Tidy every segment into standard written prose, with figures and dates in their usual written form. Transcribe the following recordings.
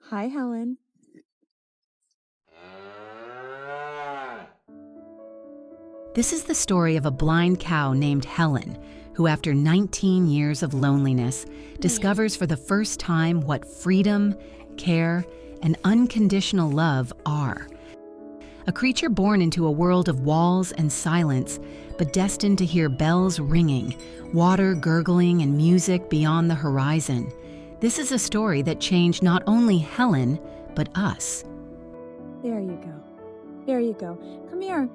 Hi, Helen. This is the story of a blind cow named Helen, who after 19 years of loneliness, discovers for the first time what freedom, care, and unconditional love are. A creature born into a world of walls and silence, but destined to hear bells ringing, water gurgling, and music beyond the horizon. This is a story that changed not only Helen, but us. There you go. There you go. Come here.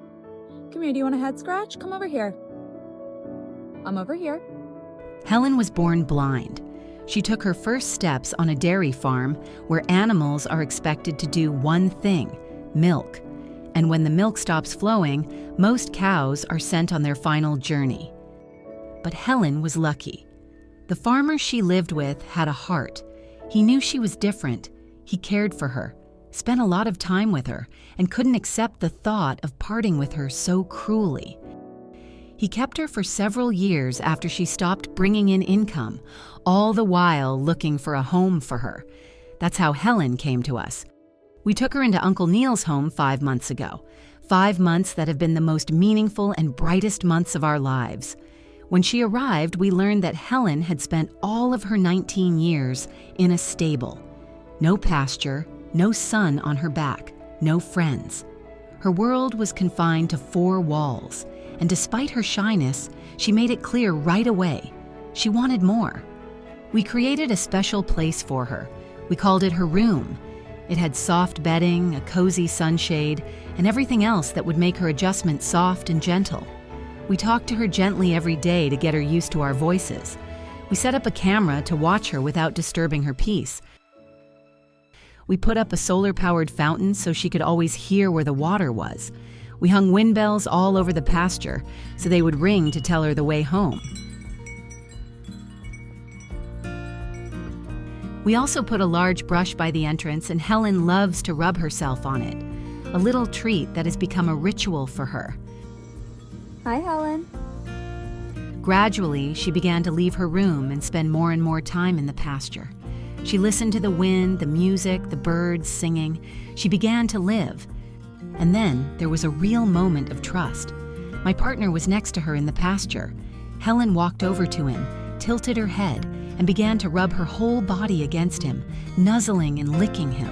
Come here. Do you want a head scratch? Come over here. I'm over here. Helen was born blind. She took her first steps on a dairy farm where animals are expected to do one thing: milk. And when the milk stops flowing, most cows are sent on their final journey. But Helen was lucky. The farmer she lived with had a heart. He knew she was different. He cared for her, spent a lot of time with her, and couldn't accept the thought of parting with her so cruelly. He kept her for several years after she stopped bringing in income, all the while looking for a home for her. That's how Helen came to us. We took her into Uncle Neil's home 5 months ago. 5 months that have been the most meaningful and brightest months of our lives. When she arrived, we learned that Helen had spent all of her 19 years in a stable. No pasture, no sun on her back, no friends. Her world was confined to 4 walls, and despite her shyness, she made it clear right away. She wanted more. We created a special place for her. We called it her room. It had soft bedding, a cozy sunshade, and everything else that would make her adjustment soft and gentle. We talked to her gently every day to get her used to our voices. We set up a camera to watch her without disturbing her peace. We put up a solar-powered fountain so she could always hear where the water was. We hung wind bells all over the pasture so they would ring to tell her the way home. We also put a large brush by the entrance, and Helen loves to rub herself on it. A little treat that has become a ritual for her. Hi, Helen. Gradually, she began to leave her room and spend more and more time in the pasture. She listened to the wind, the music, the birds singing. She began to live. And then there was a real moment of trust. My partner was next to her in the pasture. Helen walked over to him, tilted her head, and began to rub her whole body against him, nuzzling and licking him.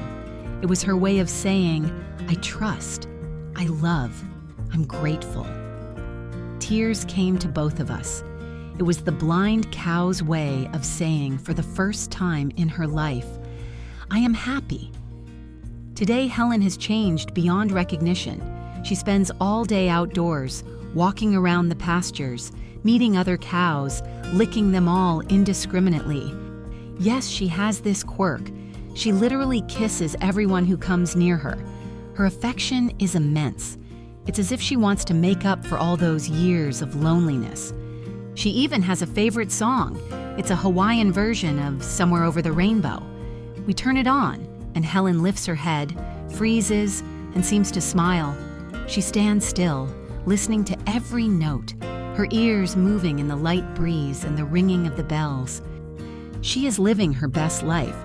It was her way of saying, "I trust, I love, I'm grateful." Tears came to both of us. It was the blind cow's way of saying for the first time in her life, "I am happy." Today, Helen has changed beyond recognition. She spends all day outdoors, walking around the pastures, meeting other cows, licking them all indiscriminately. Yes, she has this quirk. She literally kisses everyone who comes near her. Her affection is immense. It's as if she wants to make up for all those years of loneliness. She even has a favorite song. It's a Hawaiian version of "Somewhere Over the Rainbow." We turn it on, and Helen lifts her head, freezes, and seems to smile. She stands still, listening to every note, her ears moving in the light breeze and the ringing of the bells. She is living her best life,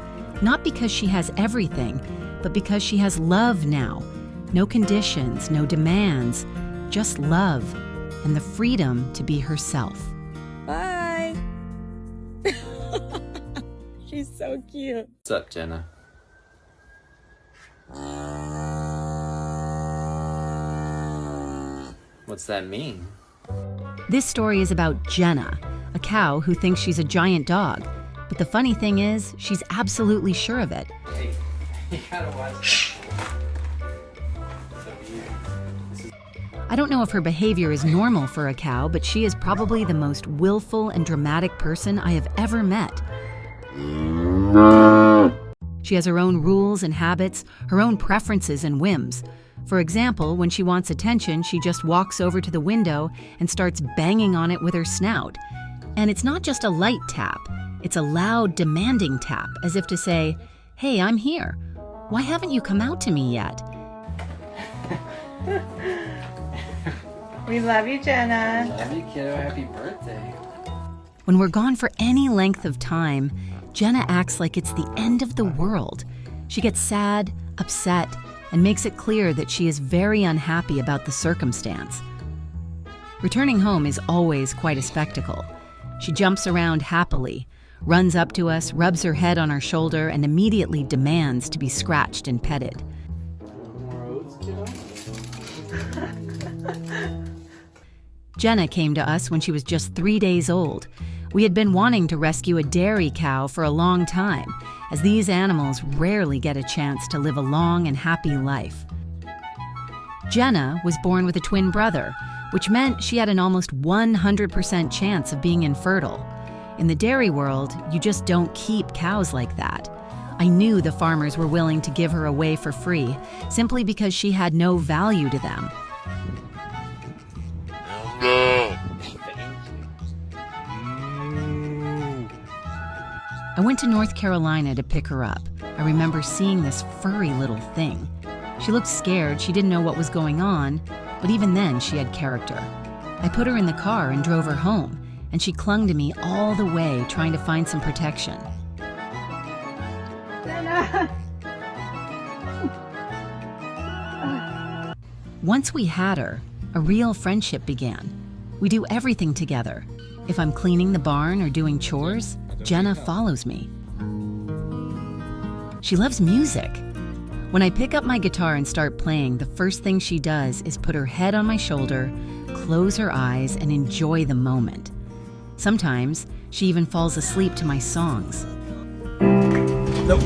not because she has everything, but because she has love now. No conditions, no demands, just love and the freedom to be herself. Bye. She's so cute. What's up, Jenna? What's that mean? This story is about Jenna, a cow who thinks she's a giant dog. But the funny thing is, she's absolutely sure of it. Hey, you gotta watch that. I don't know if her behavior is normal for a cow, but she is probably the most willful and dramatic person I have ever met. She has her own rules and habits, her own preferences and whims. For example, when she wants attention, she just walks over to the window and starts banging on it with her snout. And it's not just a light tap, it's a loud, demanding tap, as if to say, "Hey, I'm here. Why haven't you come out to me yet?" We love you, Jenna. Love you, kiddo. Happy birthday. When we're gone for any length of time, Jenna acts like it's the end of the world. She gets sad, upset, and makes it clear that she is very unhappy about the circumstance. Returning home is always quite a spectacle. She jumps around happily, runs up to us, rubs her head on our shoulder, and immediately demands to be scratched and petted. More oats, kiddo? Jenna came to us when she was just 3 days old. We had been wanting to rescue a dairy cow for a long time, as these animals rarely get a chance to live a long and happy life. Jenna was born with a twin brother, which meant she had an almost 100% chance of being infertile. In the dairy world, you just don't keep cows like that. I knew the farmers were willing to give her away for free, simply because she had no value to them. I went to North Carolina to pick her up. I remember seeing this furry little thing. She looked scared, she didn't know what was going on, but even then she had character. I put her in the car and drove her home, and she clung to me all the way, trying to find some protection. Jenna! Once we had her, a real friendship began. We do everything together. If I'm cleaning the barn or doing chores, Jenna follows me. She loves music. When I pick up my guitar and start playing, the first thing she does is put her head on my shoulder, close her eyes, and enjoy the moment. Sometimes she even falls asleep to my songs. Nope.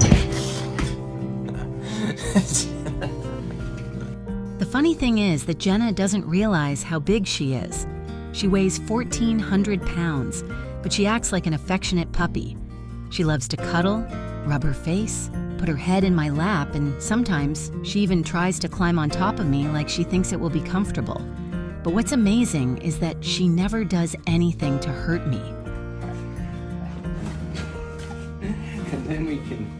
The funny thing is that Jenna doesn't realize how big she is. She weighs 1,400 pounds, but she acts like an affectionate puppy. She loves to cuddle, rub her face, put her head in my lap, and sometimes she even tries to climb on top of me like she thinks it will be comfortable. But what's amazing is that she never does anything to hurt me. And then we can...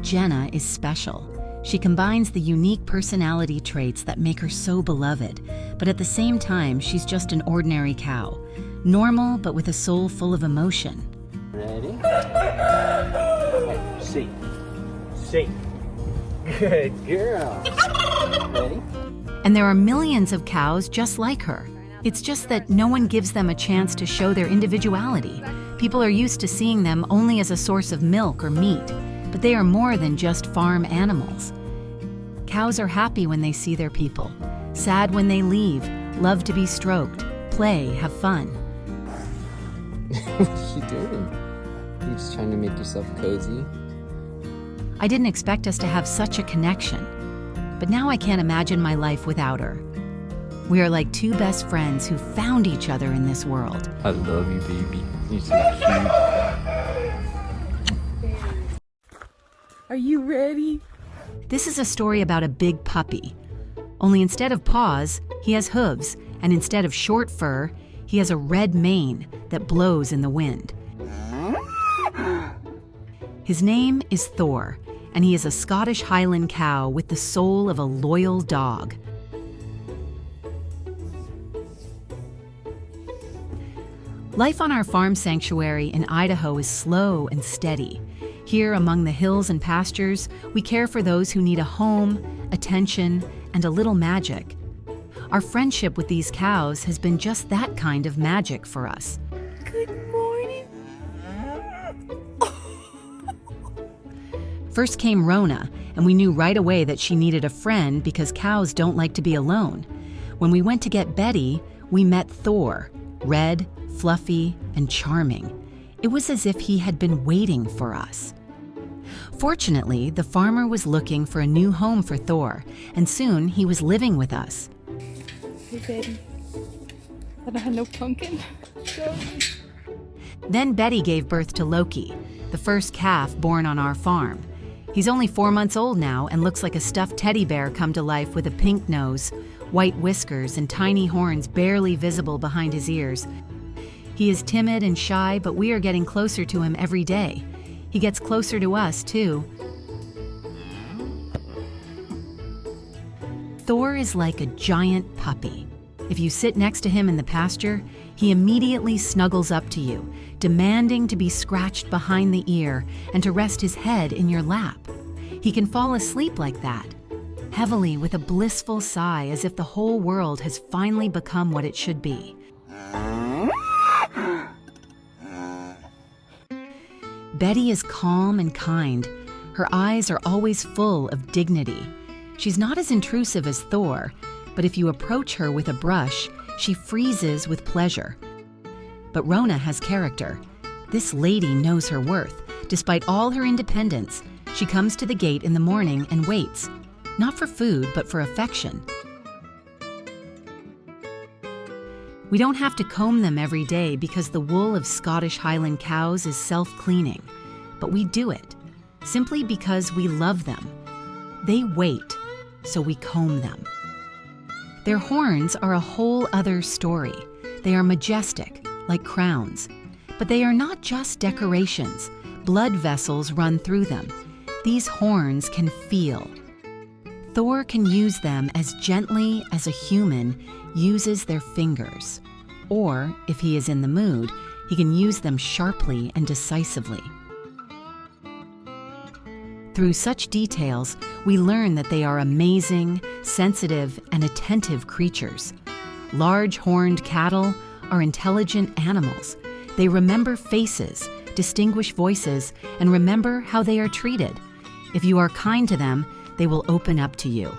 Jenna is special. She combines the unique personality traits that make her so beloved, but at the same time, she's just an ordinary cow. Normal, but with a soul full of emotion. Ready? See. See. Good girl. Ready? And there are millions of cows just like her. It's just that no one gives them a chance to show their individuality. People are used to seeing them only as a source of milk or meat, but they are more than just farm animals. Cows are happy when they see their people, sad when they leave, love to be stroked, play, have fun. What are you doing? You just trying to make yourself cozy? I didn't expect us to have such a connection, but now I can't imagine my life without her. We are like two best friends who found each other in this world. I love you, baby. You're so cute. Are you ready? This is a story about a big puppy. Only instead of paws, he has hooves, and instead of short fur, he has a red mane that blows in the wind. His name is Thor, and he is a Scottish Highland cow with the soul of a loyal dog. Life on our farm sanctuary in Idaho is slow and steady. Here among the hills and pastures, we care for those who need a home, attention, and a little magic. Our friendship with these cows has been just that kind of magic for us. Good morning. First came Rona, and we knew right away that she needed a friend because cows don't like to be alone. When we went to get Betty, we met Thor, red, fluffy, and charming. It was as if he had been waiting for us. Fortunately, the farmer was looking for a new home for Thor, and soon he was living with us. Hey, Betty. I don't have no pumpkin. Then Betty gave birth to Loki, the first calf born on our farm. He's only 4 months old now and looks like a stuffed teddy bear come to life with a pink nose, white whiskers, and tiny horns barely visible behind his ears. He is timid and shy, but we are getting closer to him every day. He gets closer to us, too. Thor is like a giant puppy. If you sit next to him in the pasture, he immediately snuggles up to you, demanding to be scratched behind the ear and to rest his head in your lap. He can fall asleep like that, heavily with a blissful sigh as if the whole world has finally become what it should be. Betty is calm and kind. Her eyes are always full of dignity. She's not as intrusive as Thor, but if you approach her with a brush, she freezes with pleasure. But Rona has character. This lady knows her worth. Despite all her independence, she comes to the gate in the morning and waits, not for food, but for affection. We don't have to comb them every day because the wool of Scottish Highland cows is self-cleaning, but we do it simply because we love them. They wait, so we comb them. Their horns are a whole other story. They are majestic, like crowns, but they are not just decorations. Blood vessels run through them. These horns can feel. Thor can use them as gently as a human uses their fingers. Or, if he is in the mood, he can use them sharply and decisively. Through such details, we learn that they are amazing, sensitive, and attentive creatures. Large horned cattle are intelligent animals. They remember faces, distinguish voices, and remember how they are treated. If you are kind to them, they will open up to you.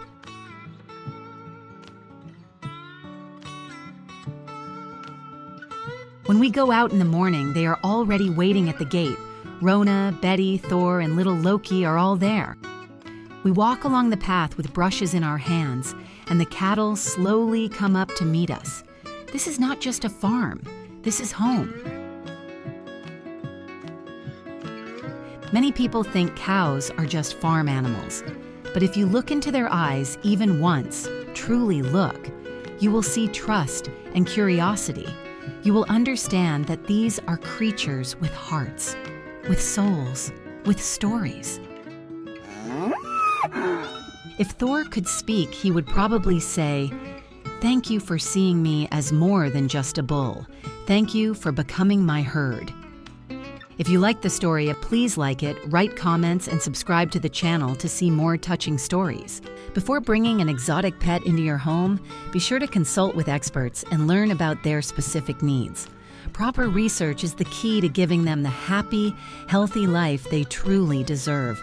When we go out in the morning, they are already waiting at the gate. Rona, Betty, Thor, and little Loki are all there. We walk along the path with brushes in our hands, and the cattle slowly come up to meet us. This is not just a farm. This is home. Many people think cows are just farm animals, but if you look into their eyes even once, truly look, you will see trust and curiosity. You will understand that these are creatures with hearts, with souls, with stories. If Thor could speak, he would probably say, "Thank you for seeing me as more than just a bull. Thank you for becoming my herd." If you like the story, please like it, write comments, and subscribe to the channel to see more touching stories. Before bringing an exotic pet into your home, be sure to consult with experts and learn about their specific needs. Proper research is the key to giving them the happy, healthy life they truly deserve.